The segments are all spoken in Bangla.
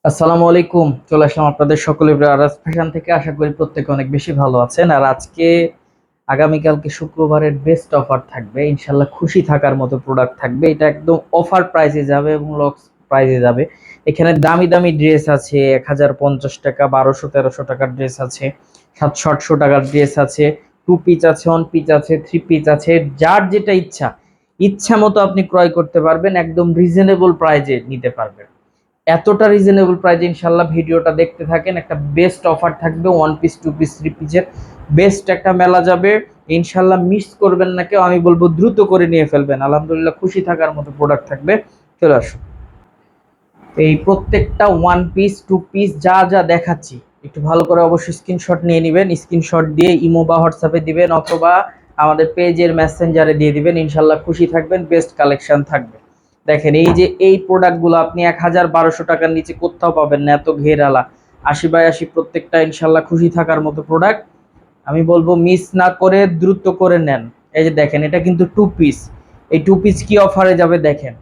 আসসালামু আলাইকুম। চলে আসলাম আপনাদের সকলের আরাস ফ্যাশন থেকে। আশা করি প্রত্যেকে অনেক বেশি ভালো আছেন। আর আজকে আগামীকালকে শুক্রবারের বেস্ট অফার থাকবে, ইনশাল্লাহ খুশি থাকার মতো প্রোডাক্ট থাকবে। এটা একদম অফার প্রাইসে যাবে এবং লক্স প্রাইসে যাবে। এখানে দামি দামি ড্রেস আছে, 1050 টাকা, 1200-1300 টাকার ড্রেস আছে, 700-800 টাকার ড্রেস আছে, টু পিচ আছে, ওয়ান পিচ আছে, থ্রি পিচ আছে। যার যেটা ইচ্ছা ইচ্ছা মতো আপনি ক্রয় করতে পারবেন, একদম রিজনেবল প্রাইজে নিতে পারবেন। এতটা রিজনেবল প্রাইসে ইনশাল্লাহ ভিডিওটা দেখতে থাকেন। একটা বেস্ট অফার থাকবে, one piece, two piece, three পিসের বেস্ট একটা মেলা যাবে। ইনশাল্লাহ মিস করবেন না কেউ, আমি বলবো দ্রুত করে নিয়ে ফেলবেন। আলহামদুলিল্লাহ খুশি থাকার মতো প্রোডাক্ট থাকবে। চলে আসুন। এই প্রত্যেকটা ওয়ান পিস, টু পিস যা যা দেখাচ্ছি একটু ভালো করে অবশ্যই স্ক্রিনশট নিয়ে নেবেন। স্ক্রিনশট দিয়ে ইমো বা হোয়াটসঅ্যাপে দিবেন, অথবা আমাদের পেজের মেসেঞ্জারে দিয়ে দিবেন। ইনশাল্লাহ খুশি থাকবেন, বেস্ট কালেকশন থাকবে। দেখেন এই যে এই প্রোডাক্টগুলো আপনি 1000-1200 টাকার নিচে কোথাও পাবেন না, এত ঘেরালা। 80/80 প্রত্যেকটা ইনশাল্লাহ খুশি থাকার মতো প্রোডাক্ট। আমি বলবো মিস না করে দ্রুত করে নেন। এই যে দেখেন, এটা কিন্তু টু পিস। এই টু পিস কি অফারে যাবে দেখেন,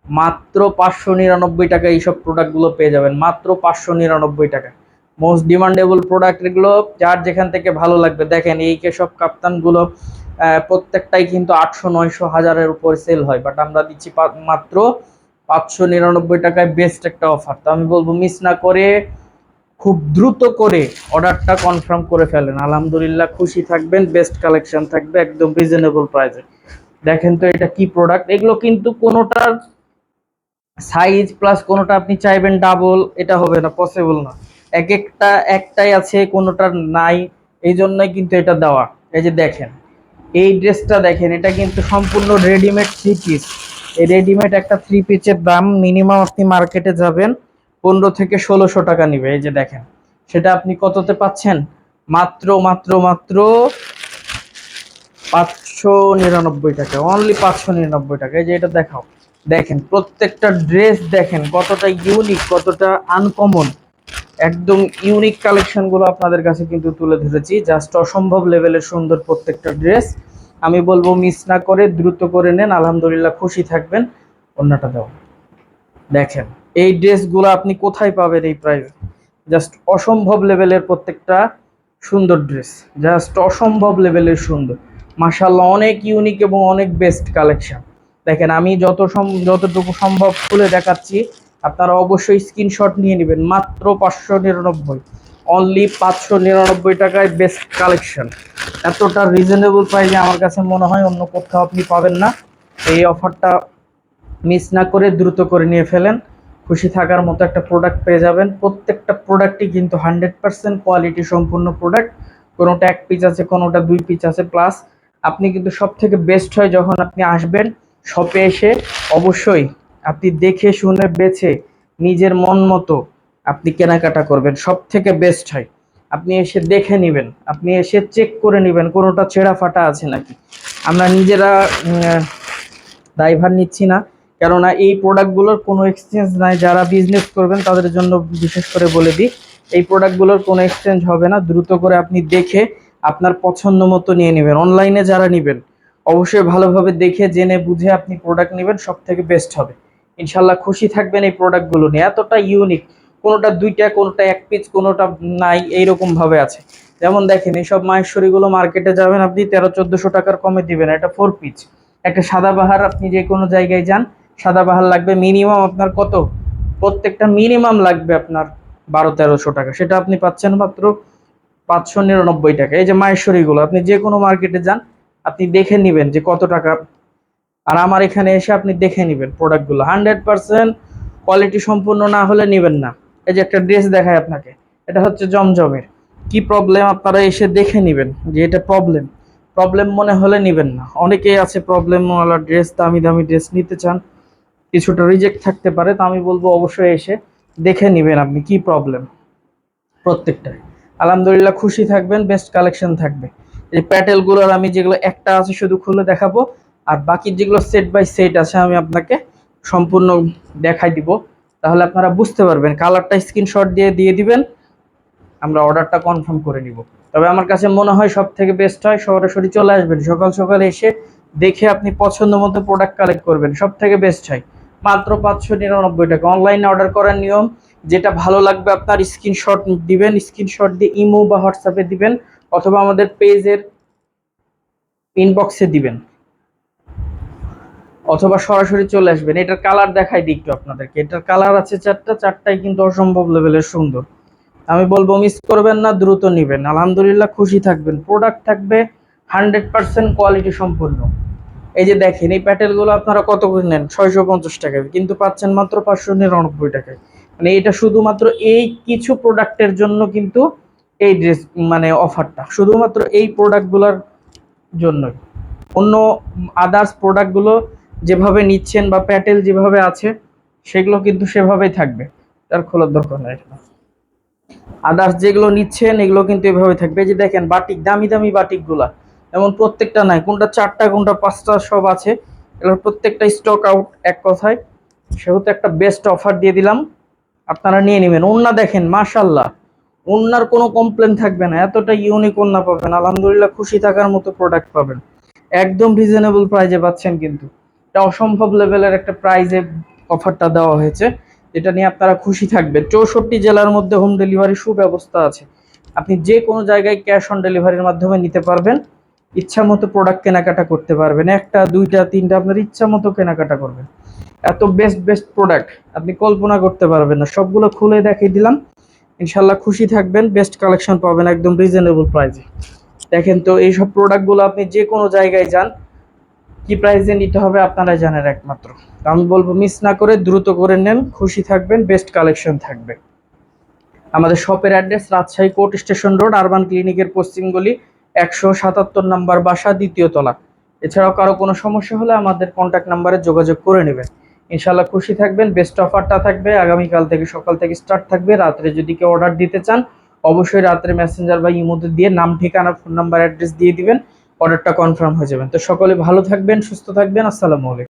মাত্র 599 টাকা এইসব প্রোডাক্টগুলো পেয়ে যাবেন, মাত্র 599 টাকা। মোস্ট ডিমান্ডেবল প্রোডাক্ট এগুলো, যার যেখান থেকে ভালো লাগবে। দেখেন এই সব কাপ্তানগুলো প্রত্যেকটাই কিন্তু 800, 900, 1000-এর উপর সেল হয়, বাট আমরা দিচ্ছি মাত্র 599 টাকায়। বেস্ট একটা অফার। তো আমি বলবো মিস না করে খুব দ্রুত করে অর্ডারটা কনফার্ম করে ফেলেন। আলহামদুলিল্লাহ খুশি থাকবেন, বেস্ট কালেকশন থাকবে একদম রিজনেবল প্রাইসে। দেখেন তো এটা কি প্রোডাক্ট। এগুলো কিন্তু কোনোটার সাইজ প্লাস কোনোটা আপনি চাইবেন ডাবল, এটা হবে না, পসিবল না। এক একটা একটাই আছে, কোনোটার নাই। এই জন্যই কিন্তু এটা দেওয়া। এই যে দেখেন এই ড্রেসটা দেখেন, এটা কিন্তু সম্পূর্ণ রেডিমেড থ্রি পিস। এই রেডিমেড একটা থ্রি পিসের দাম মিনিমাম আপনি মার্কেটে যাবেন 1500 থেকে 1600 টাকা নিবে। এই যে দেখেন, সেটা আপনি কততে পাচ্ছেন? মাত্র মাত্র মাত্র 599 টাকা, অনলি 599 টাকা। এই যে এটা দেখাও, দেখেন প্রত্যেকটা ড্রেস দেখেন কতটা ইউনিক, কতটা আনকমন। একদম ইউনিক কালেকশন গুলো আপনাদের কাছে কিন্তু তুলে ধরেছি। জাস্ট অসম্ভব লেভেলের সুন্দর প্রত্যেকটা ড্রেস। আমি বলবো মিস না করে দ্রুত করে নেন, আলহামদুলিল্লাহ খুশি থাকবেন। অন্যটা দাও। দেখেন এই ড্রেসগুলো আপনি কোথায় পাবেন এই প্রাইস? জাস্ট অসম্ভব লেভেলের প্রত্যেকটা সুন্দর ড্রেস, জাস্ট অসম্ভব লেভেলের সুন্দর। মাশাআল্লাহ অনেক ইউনিক এবং অনেক বেস্ট কালেকশন। দেখেন আমি যতটুকু সম্ভব খুলে দেখাচ্ছি, আপনারা অবশ্যই স্ক্রিনশট নিয়ে নেবেন। মাত্র 599, অনলি 599 টাকায় বেস্ট কালেকশন। এতটা রিজনেবল প্রাইসে আমার কাছে মনে হয় অন্য কোথাও আপনি পাবেন না। এই অফারটা মিস না করে দ্রুত করে নিয়ে ফেলেন। খুশি থাকার মতো একটা প্রোডাক্ট পেয়ে যাবেন। প্রত্যেকটা প্রোডাক্টই কিন্তু 100% কোয়ালিটি সম্পূর্ণ প্রোডাক্ট। কোনোটা এক পিস আছে, কোনোটা দুই পিস আছে। প্লাস আপনি কিন্তু সব থেকে বেস্ট হয় যখন আপনি আসবেন শপে এসে, অবশ্যই আপনি দেখে শুনে বেছে নিজের মন মতো আপনি কেনাকাটা করবেন, সব থেকে বেস্ট হয়। আপনি এসে দেখে নেবেন, আপনি এসে চেক করে নেবেন কোনোটা ছেঁড়া ফাটা আছে নাকি। আমরা নিজেরা দায়ভার নিচ্ছি না, কেননা এই প্রোডাক্টগুলোর কোনো এক্সচেঞ্জ নাই। যারা বিজনেস করবেন তাদের জন্য বিশেষ করে বলে দিই, এই প্রোডাক্টগুলোর কোনো এক্সচেঞ্জ হবে না। দ্রুত করে আপনি দেখে আপনার পছন্দ মতো নিয়ে নেবেন। অনলাইনে যারা নেবেন অবশ্যই ভালোভাবে দেখে জেনে বুঝে আপনি প্রোডাক্ট নেবেন, সব থেকে বেস্ট হবে। ইনশাল্লাহ খুশি থাকবেন এই প্রোডাক্টগুলো নিয়ে। এতটা ইউনিক, কোনোটা দুইটা, কোনোটা এক পিস, কোনোটা নাই, এইরকম ভাবে আছে। যেমন দেখেন এইসব মাহেশ্বরীগুলো মার্কেটে যাবেন আপনি 1300-1400 টাকার কমে দিবেন। এটা ফোর পিস। একটা সাদাবাহার আপনি যে কোনো জায়গায় যান, সাদাবাহার লাগবে মিনিমাম আপনার কত? প্রত্যেকটা মিনিমাম লাগবে আপনার 1200-1300 টাকা। সেটা আপনি পাচ্ছেন মাত্র 599 টাকা। এই যে মাহেশ্বরীগুলো আপনি যে কোনো মার্কেটে যান, আপনি দেখে নেবেন যে কত টাকা। আর আমার এখানে এসে আপনি দেখে নেবেন প্রোডাক্টগুলো 100% কোয়ালিটি সম্পূর্ণ না হলে নেবেন না। এই যে একটা ড্রেস দেখায় আপনাকে, এটা হচ্ছে জমজমের। কি প্রবলেম আপনারা এসে দেখে নেবেন যে এটা প্রবলেম। প্রবলেম মনে হলে নেবেন না। অনেকেই আছে প্রবলেমওয়ালা ড্রেস, দামি দামি ড্রেস নিতে চান, কিছুটা রিজেক্ট থাকতে পারে। তো আমি বলবো অবশ্যই এসে দেখে নেবেন আপনি কি প্রবলেম প্রত্যেকটাই। আলহামদুলিল্লাহ খুশি থাকবেন, বেস্ট কালেকশন থাকবে। এই প্যাটেলগুলোর আমি যেগুলো একটা আছে শুধু খুলে দেখাবো, আর বাকি যেগুলো সেট বাই সেট আছে আমি আপনাকে সম্পূর্ণ দেখাই দিব। তাহলে আপনারা বুঝতে পারবেন। কালারটা স্ক্রিনশট দিয়ে দিয়ে দিবেন, আমরা অর্ডারটা কনফার্ম করে নিব। তবে আমার কাছে মনে হয় সব থেকে বেস্ট হয় সরাসরি চলে আসবেন, সকাল সকাল এসে দেখে আপনি পছন্দ মতো প্রোডাক্ট কালেক্ট করবেন, সব থেকে বেস্ট হয়। মাত্র 599 টাকা। অনলাইনে অর্ডার করার নিয়ম, যেটা ভালো লাগবে আপনার স্ক্রিনশট দিবেন, স্ক্রিনশট দিয়ে ইমো বা হোয়াটসঅ্যাপে দিবেন, অথবা আমাদের পেজের ইনবক্সে দিবেন, অথবা সরাসরি চলে আসবেন। এটার কালার দেখাই দিই একটু আপনাদেরকে। এটার কালার আছে চারটা, চারটাই কিন্তু অসম্ভব লেভেলের সুন্দর। আমি বলবো মিস করবেন না, দ্রুত নেবেন, আলহামদুলিল্লাহ খুশি থাকবেন। প্রোডাক্ট থাকবে 100% কোয়ালিটি সম্পূর্ণ। এই যে দেখেন, এই প্যাটেলগুলো আপনারা কত করে নেন? 650 টাকায়, কিন্তু পাচ্ছেন মাত্র 599 টাকায়। মানে এটা শুধুমাত্র এই কিছু প্রোডাক্টের জন্য কিন্তু এই ড্রেস, মানে অফারটা শুধুমাত্র এই প্রোডাক্টগুলোর জন্যই। অন্য আদার্স প্রোডাক্টগুলো যেভাবে নিচ্ছেন বা প্যাটেল যেভাবে আছে সেগুলো কিন্তু সেভাবেই থাকবে, তার খোলার দরকার নেই। আদার্স যেগুলো নিচ্ছেন এগুলো কিন্তু এভাবে থাকবে। এই যে দেখেন বাটিক, দামি দামি বাটিকগুলা, এমন প্রত্যেকটা নাই, কোনটা 4টা কোনটা 5টা সব আছে, এগুলোর প্রত্যেকটা স্টক আউট এক কথায়। সেহেতু একটা বেস্ট অফার দিয়ে দিলাম, আপনারা নিয়ে নেবেন। ওন্না দেখেন মাশাল্লাহ, ওন্নার কোনো কমপ্লেন থাকবে না, এতটা ইউনিক ওন্না পাবেন, আলহামদুলিল্লাহ খুশি থাকার মতো প্রোডাক্ট পাবেন। একদম রিজনেবল প্রাইজে পাচ্ছেন, কিন্তু এটা অসম্ভব লেভেলের একটা প্রাইজে অফারটা দেওয়া হয়েছে, যেটা নিয়ে আপনারা খুশি থাকবেন। 64 জেলার মধ্যে হোম ডেলিভারি সুব্যবস্থা আছে, আপনি যে কোনো জায়গায় ক্যাশ অন ডেলিভারির মাধ্যমে নিতে পারবেন, ইচ্ছা মতো প্রোডাক্ট কেনাকাটা করতে পারবেন, একটা দুইটা তিনটা আপনার ইচ্ছা মতো কেনাকাটা করবেন। এত বেস্ট বেস্ট প্রোডাক্ট আপনি কল্পনা করতে পারবেন না, সবগুলো খুলে দেখিয়ে দিলাম। ইনশাল্লাহ খুশি থাকবেন, বেস্ট কালেকশন পাবেন একদম রিজনেবল প্রাইসে। দেখেন তো, এইসব প্রোডাক্টগুলো আপনি যে কোনো জায়গায় যান, কি প্রাইসে নিতে হবে আপনারা জানেন একমাত্র। তো আমি বলবো মিস না করে দ্রুত করে নেন, খুশি থাকবেন, বেস্ট কালেকশন থাকবে। আমাদের শপের address Rajshahi court station road, urban ক্লিনিকের পশ্চিম গলি, 177 নাম্বার বাসা, দ্বিতীয় তলা। এছাড়াও কারো কোনো সমস্যা হলে আমাদের কন্ট্যাক্ট নাম্বারে যোগাযোগ করে নেবেন। ইনশাল্লাহ খুশি থাকবেন। বেস্ট অফারটা থাকবে আগামীকাল থেকে, সকাল থেকে স্টার্ট থাকবে। রাত্রে যদি কেউ অর্ডার দিতে চান, অবশ্যই রাত্রে মেসেঞ্জার বা ইমোতে দিয়ে নাম, ঠিকানা, ফোন নাম্বার, অ্যাড্রেস দিয়ে দিবেন, অর্ডারটা কনফার্ম হয়ে যাবেন। তো সকলে ভালো থাকবেন, সুস্থ থাকবেন। আসসালামু আলাইকুম।